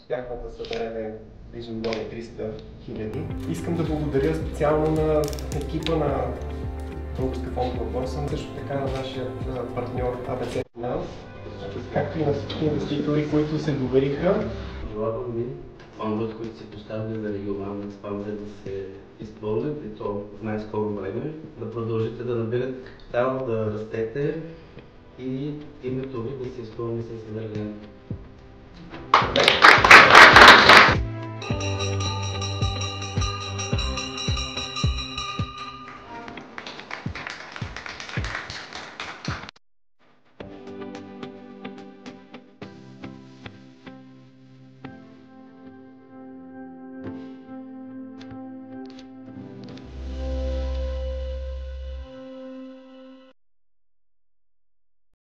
успяхме да съберем близо 1 300 000. Искам да благодаря специално на екипа на Българска фондова борса, също така на нашия партньор ABC Finance, както и на всички инвеститори, които се довериха. Желавам ви плановете, които си поставили за регионалния спазване да се изпълнят и то в най-скоро време, да продължите да набирате капитал, да растете и името ви да се изпълни със съдържание.